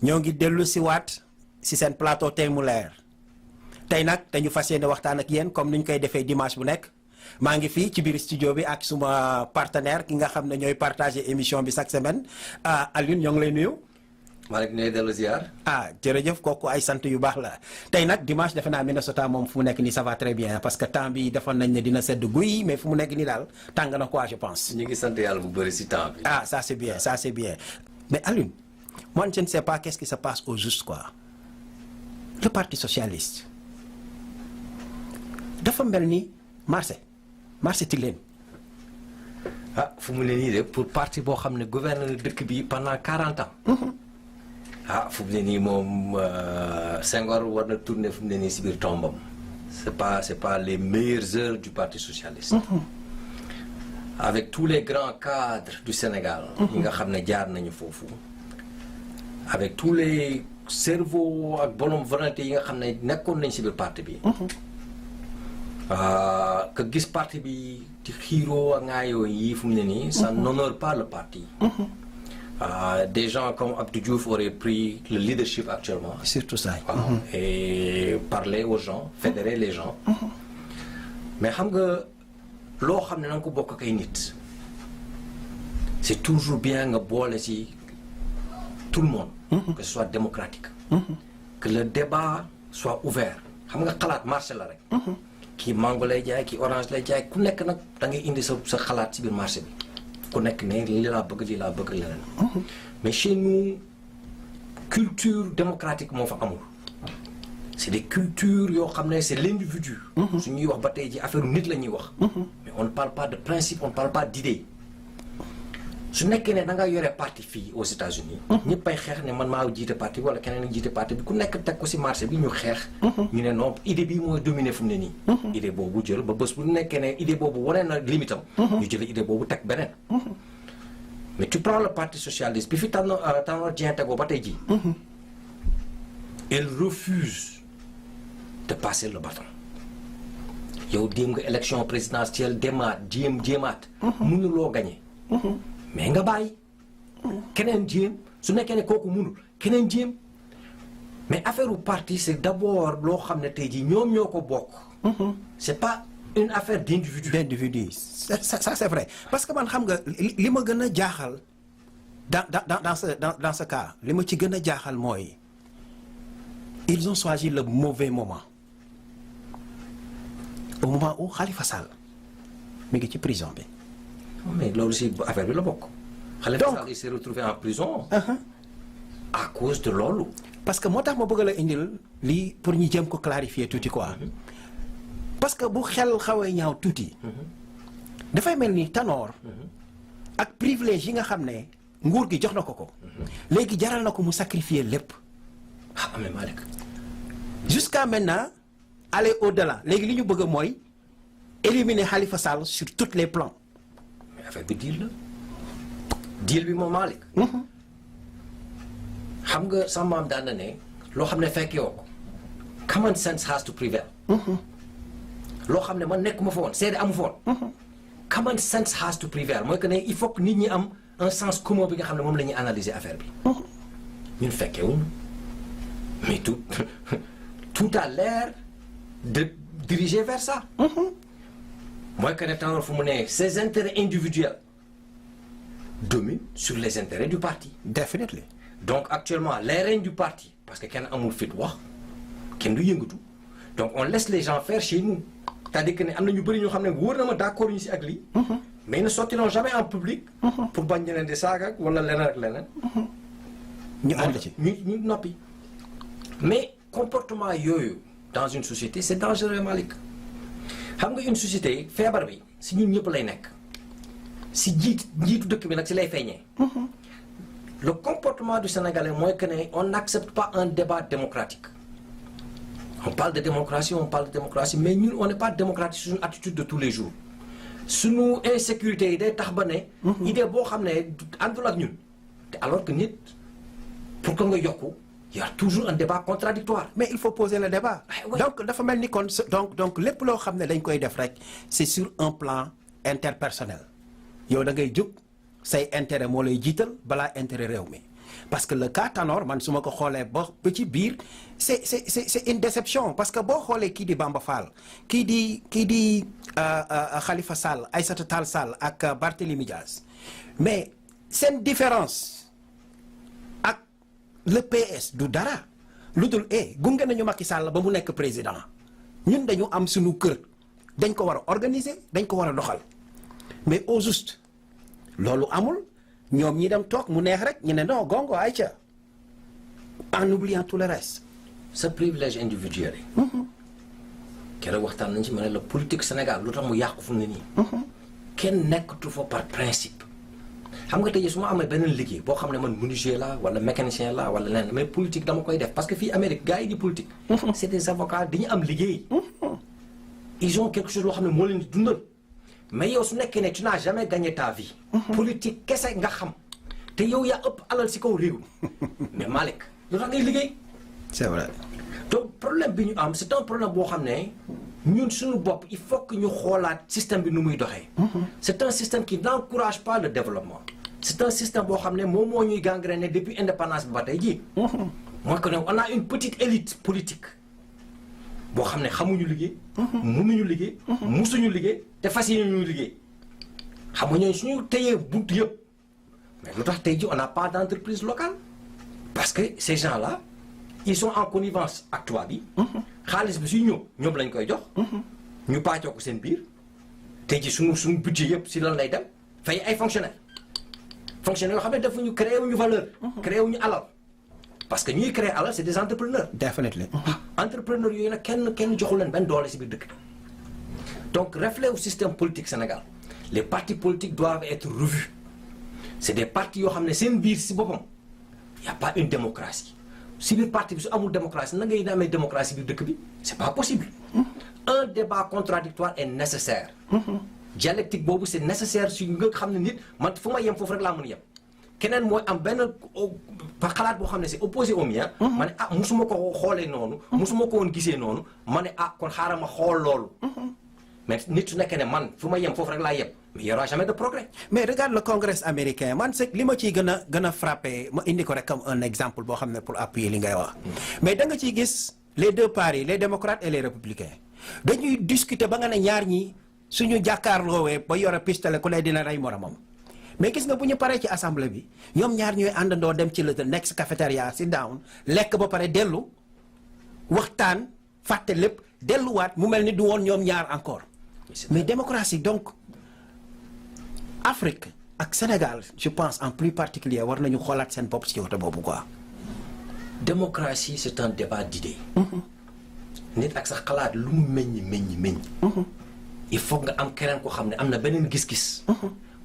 ñoo ngi dellu si waat si seen plateau Tey mu leer tey nag dañu fas yéene waxtaan ak yéen comme ni ñu koy defee dimanche bu nekk maa ngi fii ci biir studio bi ak suma partenaire ki nga xam ne ñooy partager émission bi chaque semaine Alioune ñoo ngi lay nuyu. maa ngi lay dellu ziar. jërëjëf kooku ay sant yu baax la tey nag dimanche defe naa Minnesota moom fu mu nekk nii ça va très bien parce que temps bi defoon nañ ne dina sedd guy mais fu mu nekk nii daal tàng na quoi je pense. ñu ngi sant yàlla bu bëri si temps bi. ça c'est bien ça c'est bien mais Alioune moi je ne sais pas qu'est-ce qui se passe au juste quoi le parti socialiste dafa mel ni marché ti leen. fu mu ne nii de pour parti boo xam ne gouverne dëkk bi pendant 40 ans. fu mu ne nii moom Senghor war na tourner fu mu ne nii si biir tombam. c'est pas les meilleures heures du parti socialiste. avec tous les grands cadres du Sénégal. yi nga xam ne jaar nañu foofu. avec tous les cerveaux ak bonne volonté yi nga xam ne nekkoon nañ si biir parti bi. que gis parti bi di xiiroo ak ngaayoo yi fu mu ne nii. ça n'honore pas le parti. Des gens comme Abdou Diouf auraient pris le leadership actuellement. surtout ça. Et parler aux gens, fédérer les gens. Mais xam nga loo xam ne na nga ko bokk ak ay nit. c'est toujours bien nga boole ci tout le monde. que ce soit démocratique. que le débat soit ouvert. xam nga xalaat marché la rek. kii mango lay jaay kii orange lay jaay ku nekk nag da ngay indi sa xalaat ci biir marché bi. ku nekk ne lii laa bëgg leneen. mais chez nous culture démocratique moo fa amul. c'est des cultures yoo xam ne c'est l'individu. su ñuy wax ba tey ji affaire nit la ñuy wax. mais on ne parle pas de principe on ne parle pas d'idée. su nekkee ne da nga yore parti fii aux États-Unis ñëppay xeex ne man maa jiite parti wala keneen jiite parti bi ku nekk teg ko ci marché bi ñu xeex. ñu ne non idée bi mooy dominer fu mu ne nii. idée boobu jël ba bés bu nekkee ne idée boobu wane na limitam. ñu jël idée boobu teg beneen. mais tu prends le parti socialiste bi fi Tanor Dieng tegoo ba tey jii. il refuse de passer le bâton. yow déem nga élection présidentielle jéemaat. mënuloo gagner. mais nga bàyyi keneen jéem su nekkee ne kooku mënul keneen jéem mais affaire u parti c'est d'abord loo xam ne tey jii ñoom ñoo ko bokk. c'est pas une affaire d'individu. ça c'est vrai parce que man xam nga li ma gën a jaaxal dans ce cas li ma ci gën a jaaxal mooy ils ont choisi le mauvais moment au moment où Khalifa Sall mi ngi ci prison bi. mais loolu si affaire bi la bokk. Khalifa Sall il s'est retrouvé en prison. à cause de loolu. parce que moo tax ma bëgg la indil lii pour ñu jéem ko clarifier tuuti quoi. parce que bu xel xawee ñaaw tuuti. dafay mel ni Tanor. ak privilège yi nga xam ne nguur gi jox na ko ko. léegi jaral na ko mu sacrifier lépp. mais Malick. jusqu'à maintenant aller au-delà léegi li ñu bëgg mooy éliminer Khalifa Sall sur tous les plans. affaire bi deal la deal bi moom Malick. xam nga sama maam daan na ne loo xam ne fekk yoo ko common sense has to prevail. loo xam ne man nekkuma fa woon seede amu fa woon. common sense has to prevail mooy que ne il faut que nit ñi am un sens commun bi nga xam ne moom la ñuy analyser affaire bi. ñun fekkewuñu mais tout a l'air de diriger vers ça. mooy que ne Tanor fu mu ne ses intérêts individuels dominent sur les intérêts du parti. Definitely. donc actuellement les rênes du parti parce que kenn amul fit wax kenn du yëngatu donc on laisse les gens faire chez nous c'est-à-dire que ne am na ñu bëri ñoo xam ne wóor na ma d'accord ñu ci ak lii. mais ils ne sortiront jamais en public. pour bañ leen di saaga wala leneen ak leneen. ñu ànd ci ñu noppi. mais comportement yooyu dans une société c'est dangereux Malick. xam nga une société feebar bi si ñun ñëpp lay nekk si njiitu dëkk bi nag si lay feeñee. le comportement du Sénégalais mooy que ne on n'accepte pas un débat démocratique. on parle de démocratie mais ñun on n'est pas démocratique c'est une attitude de tous les jours suñu insécurité yi day tax ba ne. idée boo xam ne àndul ak ñun te alors que nit pour que nga yokku. il y a toujours un débat contradictoire mais il faut poser le débat. donc dafa mel ni kon donc lépp loo xam ne dañ koy def rek c'est sur un plan interpersonnel yow da ngay jóg say intérêt moo lay jiital balaa intérêt réew mi parce que le cas Tanor man su ma ko xoolee ba ci biir c'est une déception parce que boo xoolee kii di Bamba Fall kii di Khalifa Sall Aïssata Tall Sall ak Barthélémy Diaz mais seen différence ak le PS du dara lu dul gunge nañu Macky Sall ba mu nekk président ñun dañu am suñu kër dañ ko war a organiser dañ ko war a doxal mais au juste loolu amul ñoom ñi dem toog mu neex rek ñu ne non gongo ayca en oubliant tout le reste. sa privilège individuel yi. keroog waxtaan nañ ci ma ne la politique Sénégal lu tax mu yàqu fu mu ne nii. kenn nekkatu fa par principe. xam nga tey su ma amee beneen liggéey boo xam ne man menuisier la wala mécanicien la wala leneen mais politique dama koy def parce que fii Amérique gars yi di politique. c'est des avocats dañu am liggéey. ils ont quelque chose loo xam ne moo leen di dundal. mais yow su nekkee ne tu n'as jamais gagné ta vie. politique kese nga xam. te yow yaa ëpp alal si kaw réew. mais Malick lu tax ngay liggéey. c'est vrai. donc problème bi ñu am c'est un problème boo xam ne ñun suñu bopp il faut que ñu xoolaat système bi nu muy doxee. c'est un système qui n'encourage pas le développement. c'est un système boo xam ne moom moo ñuy gangréné depuis indépendance bi ba tey jii. mooy que ne on a une petite élite politique boo xam ne xamuñu liggéey. mënuñu liggéey. musuñu liggéey te fas yéene ñu liggéey. xam nga ñooñu suñu téyee buntu yëpp mais lu tax tey jii on n'a pas d'entreprise locale parce que ces gens-là ils sont en connivence ak tubaab bi. xaalis bi suy ñëw ñoom lañ koy jox. ñu pàccoo ko seen biir tey jii suñu budget yëpp si lan lay dem fay ay fonctionnaires yoo xam ne defuñu créé wuñu valeur. créé wuñu alal parce que ñuy créé alal c'est des entrepreneurs. definitely. entrepreneurs yooyu nag kenn joxu leen benn doole si biir dëkk bi donc reflet au système politique Sénégal les partis politiques doivent être revus c'est des partis yoo xam ne seen biir si boppam y a pas une démocratie. si biir parti bi su amul démocratie na ngay amee démocratie biir dëkk bi c'est pas possible. un débat contradictoire est nécessaire. dialectique boobu c'est nécessaire si nga xam ne nit man fu ma yem foofu rek laa mën a yem. keneen mooy am benn xalaat boo xam ne c'est opposé au mien. ma ne musuma ko xoolee noonu. musuma ko woon gisee noonu ma ne kon xaaral ma xool loolu. mais nit su nekkee ne man fu ma yem foofu rek laa yem mais y aura jamais de progrès. mais regarde le congrès américain man c'est li ma ciy gën a frappé ma indi ko rek comme un exemple boo xam ne pour appuyer li ngay wax. mais da nga ciy gis les deux partis les démocrates et les républicains dañuy discuter ba nga ne ñaar ñi suñu jàkkaarloowee ba yore pistolet ku ne dina rey moromam. mais gis nga bu ñu paree ci assemblée bi ñoom ñaar ñooy àndandoo dem ci le next cafétéria sit down lekk ba pare dellu waxtaan fàtte lépp delluwaat mu mel ni du woon ñoom ñaar encore. mais démocratie donc Afrique ak Sénégal je pense en plus particulier war nañu xoolaat seen bopp ci côté boobu quoi. démocratie c'est un débat d'idées. nit ak sa xalaat lu mu meññ. il faut nga am keneen koo xam ne am na beneen gis-gis.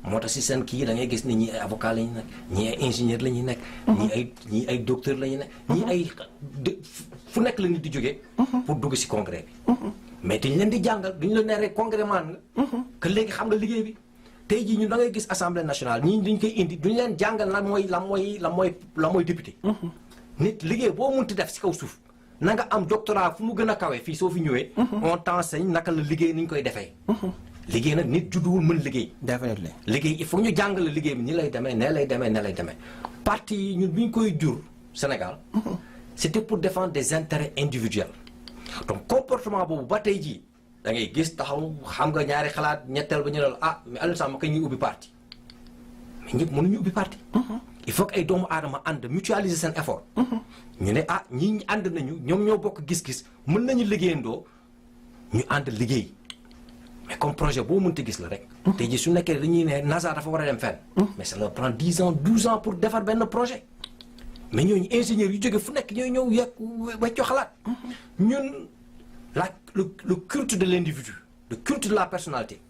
moo tax si seen kii da ngay gis ne ñii ay avocat la ñu nekk ñii ay ingénieur la ñuy nekk. ñii ay docteur la ñuy nekk. ñii ay fu nekk la nit di jógee. pour dugg si congrès bi. mais dañ leen di jàngal duñu la nee rek congrès man nga. que léegi xam nga liggéey bi. tey jii ñun da ngay gis assemblée nationale ñii dañ koy indi duñu leen jàngal lan mooy député. nit liggéey boo munti def si kaw suuf na nga am doctorat fu mu gën a kawe fii soo fi ñëwee. on t'enseigne naka la liggéey ni ñu koy defee. liggéey nag nit judduwul mën liggéey. definitely liggéey il faut ñu jàngale liggéey bi ni lay demee ne lay demee. parti yi ñun bi ñu koy jur Sénégal. c'était pour défendre des intérêts individuels. donc comportement boobu ba tey jii da ngay gis taxaw xam nga ñaari xalaat ñetteel ba ñu ne la mais Aliou Sall ma kañ ñuy ubbi parti mais ñëpp mënuñu ubbi parti. il faut que ay doomu aadama ànd mutualiser seen effort. ñu ne ñii ànd nañu ñoom ñoo bokk gis-gis mën nañu liggéeyandoo ñu ànd liggéey. mais comme projet boo mënti gis la rek. tey jii su nekkee dañuy ne NASA dafa war a dem fenn. mais ça leur prend 10 ans 12 ans pour defar benn projet. mais ñooñu ingénieurs yu jóge fu nekk ñooy ñëw weccoo xalaat. ñun le culte de l'individu le culte de la personnalité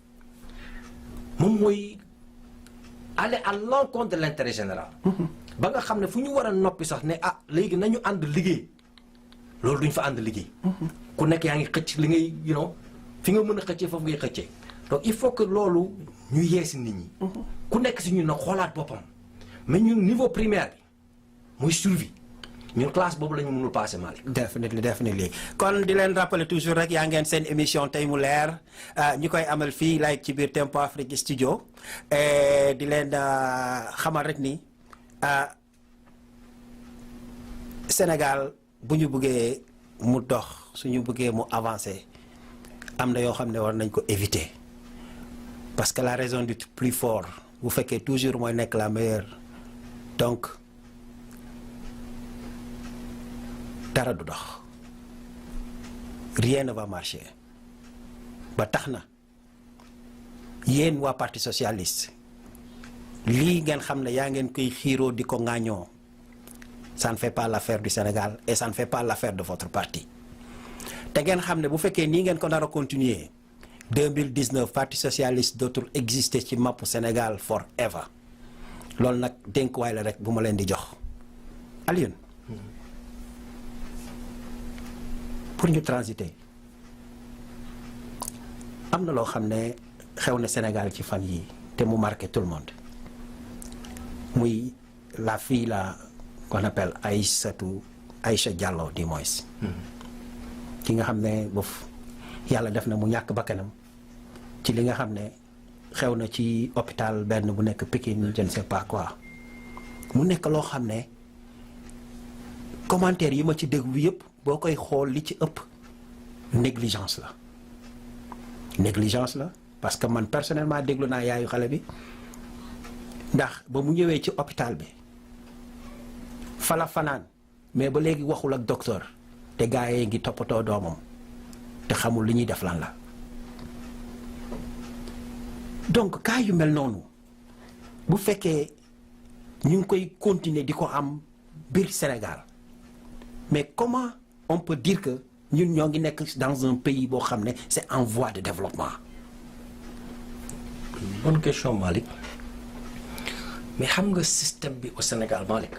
moom mooy aller à l'encontre de l'intérêt général. ba nga xam ne fu ñu war a noppi sax ne léegi nañu ànd liggéey loolu duñ fa ànd liggéey. ku nekk yaa ngi xëcc li ngay fi nga mën a xëccee foofu ngay xëccee donc il faut que loolu ñu yeesi nit ñi. ku nekk si ñun nag xoolaat boppam mais ñun niveau primaire bi muy survie ñun classe boobu la ñu mënul passer Malick. definitely kon di leen rappeler toujours rek yaa ngeen seen émission tey mu leer ñu koy amal fii like ci biir Tempo Afrique studio di leen xamal rek ni Sénégal bu ñu bëggee mu dox suñu bëggee mu avancer am na yoo xam ne war nañ ko éviter parce que la raison du plus fort bu fekkee toujours mooy nekk la meilleure donc dara du dox rien ne va marcher ba tax na yéen waa parti socialiste lii ngeen xam ne yaa ngeen koy xiiroo di ko ŋaañoo ça ne fait pas l'affaire du Sénégal et ça ne fait pas l'affaire de votre parti te ngeen xam ne bu fekkee nii ngeen ko nar a continuer 2019 parti socialiste dootul exister ci mappu Sénégal forever loolu nag dénkuwaay la rek bu ma leen di jox Alioune pour ñu transiter am na loo xam ne xew na Sénégal ci fan yi te mu marqué tout le monde muy la fille là qu'on appelle Aïcha Diallo du moins ki nga xam ne boof yàlla def na mu ñàkk bakkanam ci li nga xam ne xew na ci hôpital benn bu nekk Pikine je ne sais pas quoi mu nekk loo xam ne commentaire yi ma ci déglu yëpp boo koy xool li ci ëpp négligence la parce que man personnellement déglu naa yaayu xale bi ndax ba mu ñëwee ci hôpital bi fala fanaan mais ba léegi waxul ak docteur te gaa yi ngi toppatoo doomam te xamul li ñuy def lan la donc cas yu mel noonu bu fekkee ñu ngi koy continuer di ko am biir Sénégal mais comment on peut dire que ñun ñoo ngi nekk dans un pays boo xam ne c'est en voie de développement. Bonne question Malick mais xam nga système bi au Sénégal Malick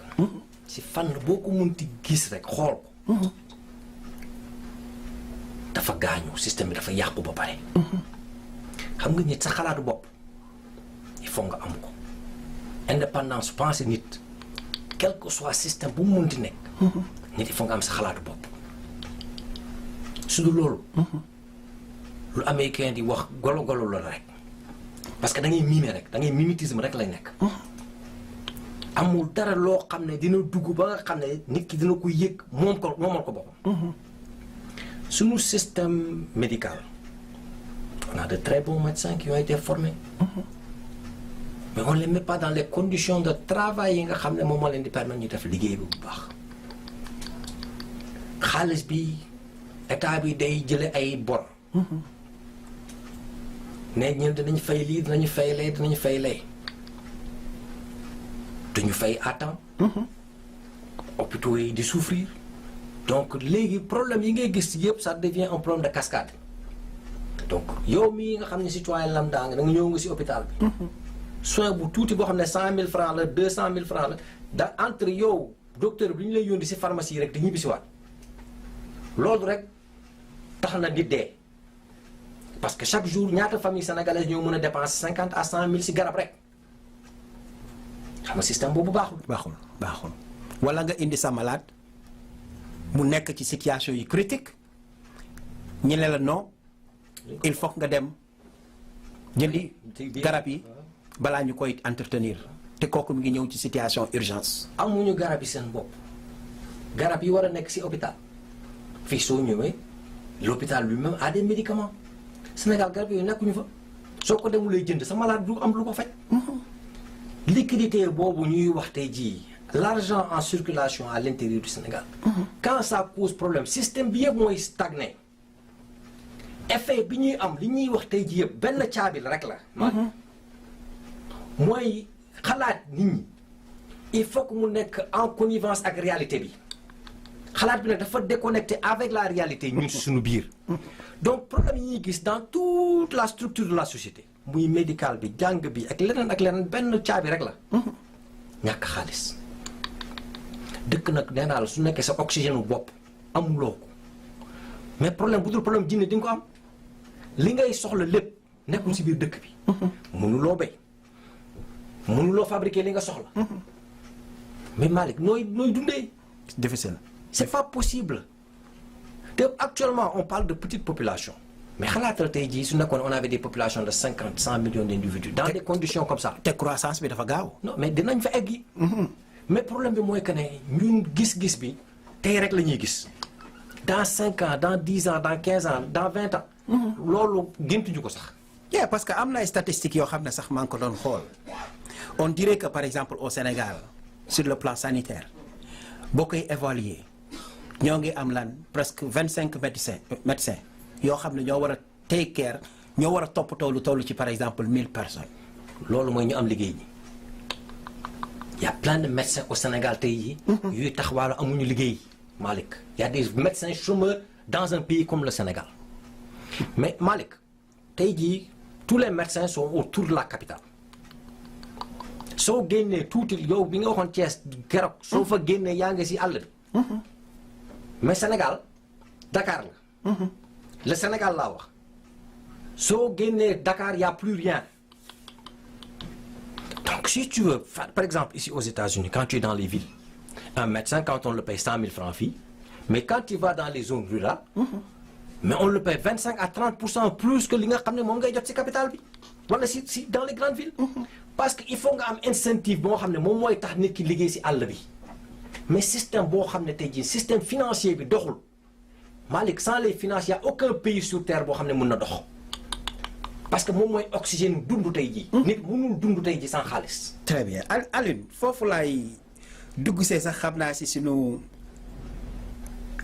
si fànn boo ko munti gis rek xool ko dafa gaañu système bi dafa yàqu ba pare xam nga nit sa xalaatu bopp il faut nga am ko indépendance pensée nit quel que soit système bu mu munti nekk nit il faut nga am sa xalaatu bopp su dul loolu lu américain di wax golo golo la rek parce que da ngay mimer rek da ngay mimétisme rek lay nekk amul dara loo xam ne dina dugg ba nga xam ne nit ki dina ko yëg moomal ko boppam suñu système médical on a de très bons médecins qui ont été formés mais on les met pas dans les conditions de travail yi nga xam ne moom moo leen di permettre ñu def liggéey bi bu baax xaalis bi état bi day jële ay bor ne ñun dinañ fay lii dinañu fay lee dinañu fay lee duñu fay à temps hôpitaux yi di souffrir donc léegi problème yi ngay gis yëpp ça devient un problème de cascade donc yow mii nga xam ne citoyen lambda nga da nga ñëw nga si hôpital bi soin bu tuuti boo xam ne 100 000 francs la 200 000 francs la da entre yow docteur bi ñu lay yónni si pharmacie yi rek di ñibbisiwaat loolu rek tax na nit dee parce que chaque jour ñaata famille sénégalaise ñoo mën a dépenser 50 à 100 000 si garab rek xam nga système boobu baaxul. wala nga indi sa malade mu nekk ci situation yi critique ñu ne la non il faut nga dem jëndi garab yi balaa ñu koy entretenir te kooku mi ngi ñëw ci situation urgence. amuñu garab yi seen bopp garab yi war a nekk si hôpital fii soo ñëwee l'hôpital lui-même a des médicaments Sénégal garab yooyu nekkuñu fa soo ko demulee jënd sa malade du am lu ko faj. liquidité boobu ñuy wax tey jii l'argent en circulation à l'intérieur du Sénégal. quand ça pose problème système bi yëpp mooy stagné effet bi ñuy am li ñuy wax tey jii yëpp benn caabi rek la. mooy xalaat nit ñi il faut que mu nekk en connivence ak réalité bi xalaat bi nag dafa déconnecté avec la réalité ñun suñu biir. donc problème yi ñuy gis dans toute la structure de la société. muy médical bi jàng bi ak leneen benn caabi rek la. ñàkk xaalis dëkk nag nee naa la su nekkee sa oxygène bu bopp amuloo ko mais problème bu dul problème jinne di nga ko am li ngay soxla lépp nekkul si biir dëkk bi. mënuloo béy mënuloo fabriquer li nga soxla. mais Malick nooy dundee. difficile. c'est pas possible te actuellement on parle de petite population. mais xalaatal tey jii su nekkoon on avait des populations de 50 100 millions d'individus dans des conditions comme ça. te croissance bi dafa gaaw. non mais dinañ fa egg. mais problème bi mooy que ne ñun gis-gis bi tey rek la ñuy gis dans 5 ans dans 10 ans dans 15 ans dans 20 ans. loolu géntuñu ko sax. yeah parce que am na ay statistiques yoo xam ne sax maa ngi ko doon xool on dirait que par exemple au Sénégal sur le plan sanitaire boo koy évaluer ñoo ngi am lan presque 25 médecins yoo xam ne ñoo war a take care ñoo war a toppatoo lu toll ci par exemple 1000 personnes. loolu mooy ñu am liggéey ñi y a plein de médecins au Sénégal tey jii. yuy taxawaalu amuñu liggéey. Malick y a des médecins chômeurs dans un pays comme le Sénégal mais Malick tey jii tous les médecins sont autour de la capitale soo génnee tuuti yow bi nga waxoon Thiès keroog soo fa génnee yaa ngi si àll bi mais Sénégal Dakar la le Sénégal laa wax soo génnee Dakar y a plus rien donc si tu veux par exemple ici aux États-Unis quand tu es dans les villes un médecin quand on le paye 100 000 francs fii mais quand tu vas dans les zones rurales mais on le paye 25 à 30% plus que li nga xam ne moom ngay jot ci capitale bi wala si dans les grandes villes parce que il faut nga am incentive boo xam ne moom mooy tax nit ki liggéey ci àll bi mais système boo xam ne tey jii système financier bi doxul Malick sans les financiers y a aucun pays sur terre boo xam ne mën na dox parce que moom mooy oxygène dund tey jii nit mënul dund tey jii sans xaalis. très bien Alioune foofu laay dugg see sax xam naa si sunu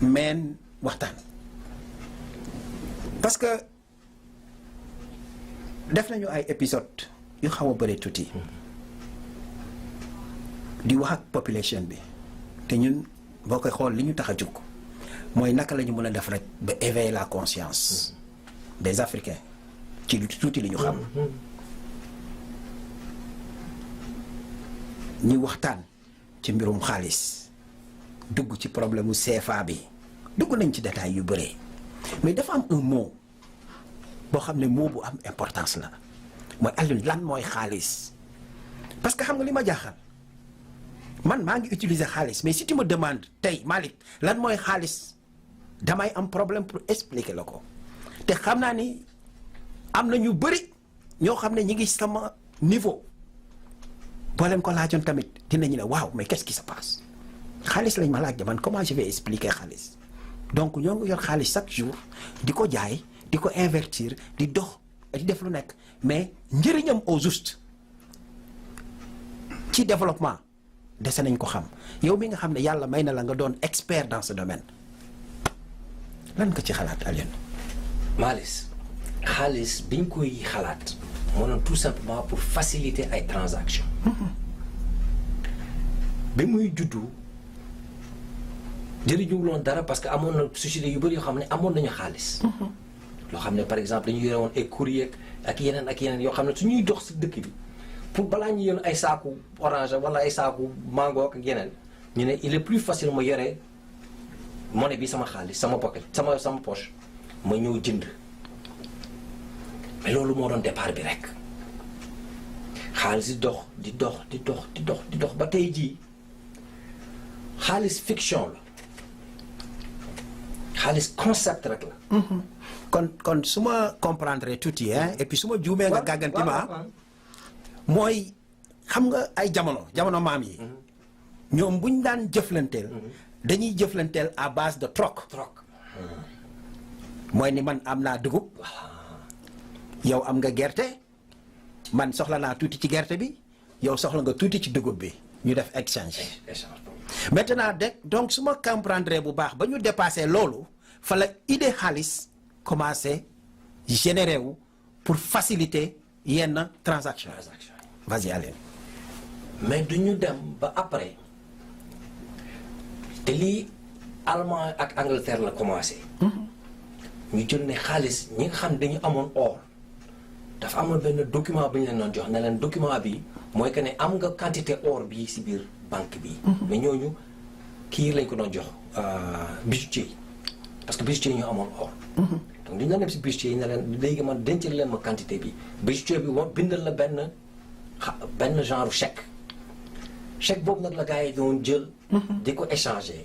meen waxtaan parce que def nañu ay épisode yu xaw a bëri tuuti di wax ak population bi te ñun boo koy xool li ñu tax a jóg mooy naka la ñu mën a def rek ba éveiller la conscience des Africains ci lu tuuti li ñu xam ñu waxtaan ci mbirum xaalis dugg ci problème mu CFA bi dugg nañ ci détail yu bëree mais dafa am un mot boo xam ne mot bu am importance la mooy Alioune lan mooy xaalis parce que xam nga li ma jaaxal man maa ngi utiliser xaalis mais si tu me demandes tey Malick lan mooy xaalis damay am problème pour expliquer la ko te xam naa ni am na ñu bëri ñoo xam ne ñi ngi sama niveau boo leen ko laajoon tamit dinañu ne waaw mais qu'est-ce qui se passe xaalis lañ ma laaj man comment je vais expliquer xaalis donc ñoo ngi yor xaalis chaque jour di ko jaay di ko invertir di dox di def lu nekk mais njëriñam au juste ci développement dese nañ ko xam yow mi nga xam ne yàlla may na la nga doon expert dans ce domaine lan nga ci xalaat Alioune. Malis xaalis biñ koy xalaat moo doon tout simplement pour faciliter ay transactions. ba muy juddu jëriñuwuloon dara parce que amoon na société yu bëri yoo xam ne amoon nañu xaalis. loo xam ne par exemple dañu yore woon ay courrier ak yeneen yoo xam ne su ñuy dox si dëkk bi pour balaa ñu yoon ay saaku orange wala ay saaku mango ak yeneen ñu ne il est plus facile ma yore monnaie bi sama xaalis sama pocket sama poche ma ñëw jënd mais loolu moo doon départ bi rek xaalis di dox ba tey jii xaalis fiction la xaalis concept rek la. kon su ma comprendre tuuti et puis su ma juumee nga gàgganti ma mooy xam nga ay jamono maam yi ñoom buñ daan jëflanteel dañuy jëflanteel à base de troc mooy ni man am naa dugub yow am nga gerte man soxla naa tuuti ci gerte bi yow soxla nga tuuti ci dugub bi ñu def exchange maintenant donc su ma comprendre bu baax ba ñu dépassé loolu fa la idée xaalis commencé générer wu pour faciliter yenn transaction vas-y Alioune. mais du ñu dem ba après te lii Allemagne ak Angleterre la commencé. ñu jël ne xaalis ñi nga xam dañu amoon or dafa amoon benn document bu ñu leen doon jox ne leen document bi mooy que ne am nga quantité or bii si biir banque bi. mais ñooñu kii lañ ko doon jox bijoutier parce que bijoutier ñu amoon or. donc dañu dem si bijoutier yi ne leen léegi man dencal leen ma quantité bi bijoutier bi bindal la benn genre chèque boobu nag la gars yi doon jël. di ko échanger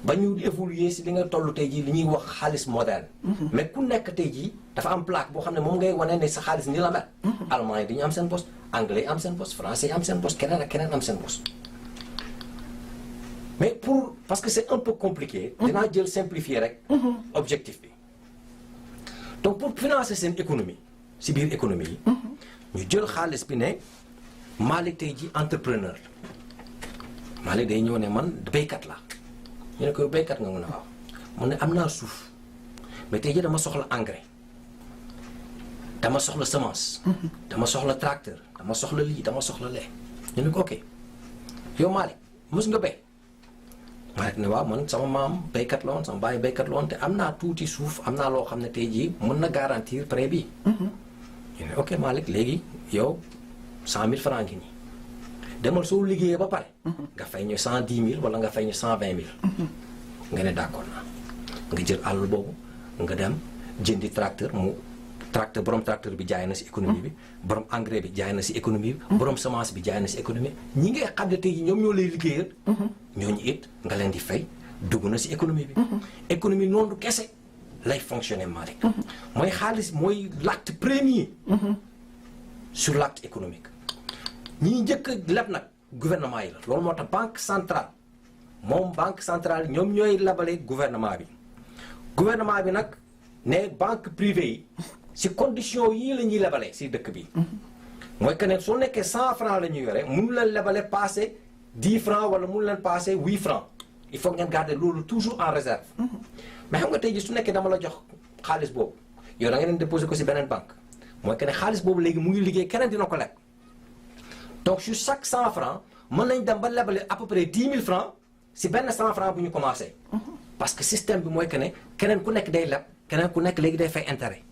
ba ñu évoluer si li nga toll tey jii li ñuy wax xaalis moderne. mais ku nekk tey jii dafa am plaque boo xam ne moom ngay wane ne sa xaalis ni la mel. allemand yi dañu am seen poste anglais yi am seen poste français yi am seen poste keneen ak keneen am seen poste mais parce que c'est un peu compliqué. dinaa jël simplifier rek. objectif bi. donc pour financer seen économie si biir économie yi. ñu jël xaalis bi ne Malick tey ji entrepreneur Malick day ñëw ne man béykat la ñu ne ko béykat nga mun a wax mu ne am naa suuf mais tey ji dama soxla engrais dama soxla semence. dama soxla tracteur dama soxla lii dama soxla lee. ñu ne ko ok yow Malick mos nga béy Malick ne waaw man sama maam béykat la woon sama baay béykat la woon te am naa tuuti suuf am naa loo xam ne tey jii mën na garantir prêt bi. ñu ne ok Malick léegi yow 100 000 francs ngi nii demal soo liggéeyee ba pare. nga fay ñu 110 000 wala nga fay ñu 120 000. nga ne d'accord naa nga jël àll boobu nga dem jëndi tracteur borom tracteur bi jaay na si économie bi borom engrais bi jaay na si économie bi. borom semence bi jaay na si économie ñi ngay xam ne tey jii ñoom ñoo lay liggéeyal. ñooñu it nga leen di fay dugg na si économie bi. économie noonu kese lay fonctionner Malick. mooy xaalis mooy l'acte premier. sur l'acte économique. ñi njëkk a leb nag gouvernement yi la loolu moo tax banque centrale banque centrale ñoom ñooy labale gouvernement bi. gouvernement bi nag ne banque privée yi si condition yii la ñuy lebalee si dëkk bi. mooy que ne soo nekkee 100 francs la ñuy yore mënu leen lebale passé 10 francs wala mënu leen passé 8 francs il faut ngeen garder loolu toujours en réserve. mais xam nga tey jii su nekkee dama la jox xaalis boobu yow da nga leen déposé ko si beneen banque mooy que ne xaalis boobu léegi mu ngi liggéey keneen dina ko leb donc sur chaque 100 francs mën nañ dem ba lebale à peu près 10 000 francs si benn 100 francs bu ñu commencé. parce que système bi mooy que ne keneen ku nekk day leb keneen ku nekk léegi day fay intérêt.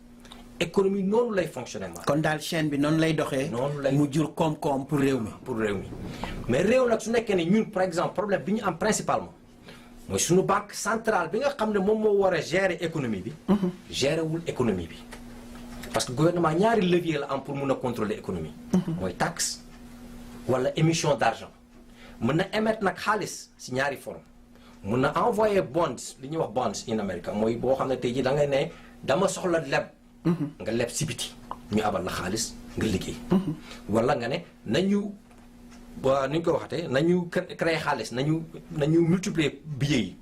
économie noonu lay fonctionner ma. kon daal chaîne bi noonu lay doxee. noonu lay mu jur koom-koom pour réew mi. pour réew mi mais réew nag su nekkee ne ñun par exemple problème bi ñu am principalement mooy suñu banque centrale bi nga xam ne moom moo war a gérer économie bi. gérer wul économie bi. parce que gouvernement ñaari levier la am pour mun a contrôler économie. mooy taxe wala émission d'argent. mën na émettre nag xaalis si ñaari forme mun na envoyer bonds li ñuy wax bonds in America mooy boo xam ne tey jii da ngay ne dama soxla leb. nga leb si biti ñu abal la xaalis nga liggéey. wala nga ne nañu ba ni ñu ko waxatee nañu créer xaalis nañu multiplier billets yi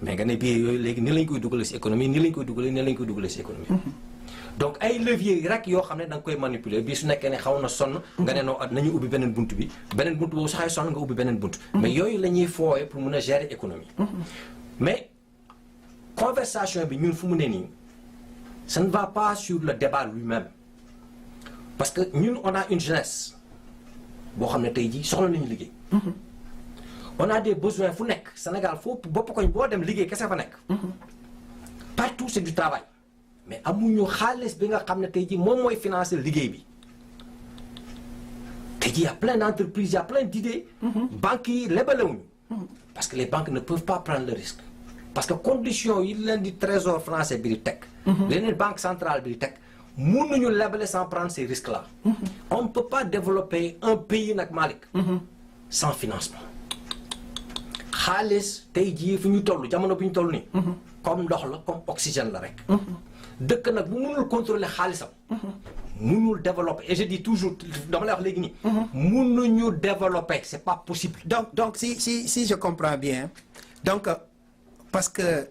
mais nga ne billets yooyu léegi ni lañ koy dugalee si économie ni lañ koy dugalee si économie. donc ay leviers rek yoo xam ne da nga koy manipuler bii su nekkee ne xaw na sonn. nga ne noo nañu ubbi beneen bunt bi beneen bunt boobu su xay sonn nga ubbi beneen bunt. mais yooyu la ñuy fooyee pour mun a gérer économie. mais conversation bi ñun fu mu ne nii. ça ne va pas sur le débat lui-même parce que ñun on a une jeunesse boo xam ne tey jii soxla nañu liggéey. on a des besoins fu nekk Sénégal foofu bopp koñ boo dem liggéey kese fa nekk. partout c'est du travail mais amuñu xaalis bi nga xam ne tey jii moom mooy financer liggéey bi tey jii y a plein d'entreprises y a plein d'idées. banques yi lebalewuñu parce que les banques ne peuvent pas prendre le risque. parce que condition yi leen di trésor français bi di teg. leneen banque centrale bi di teg mënuñu lebale sans prendre ces risques là. on ne peut pas développer un pays nag Malick. sans financement. xaalis tey jii fi ñu toll jamono bi ñu toll nii. comme ndox la comme oxygène la rek. dëkk nag bu mënul contrôler xaalisam. mënul développer et je dis toujours dama lay wax léegi nii. mënuñu développer c'est pas possible. donc si je comprends bien donc. Parce que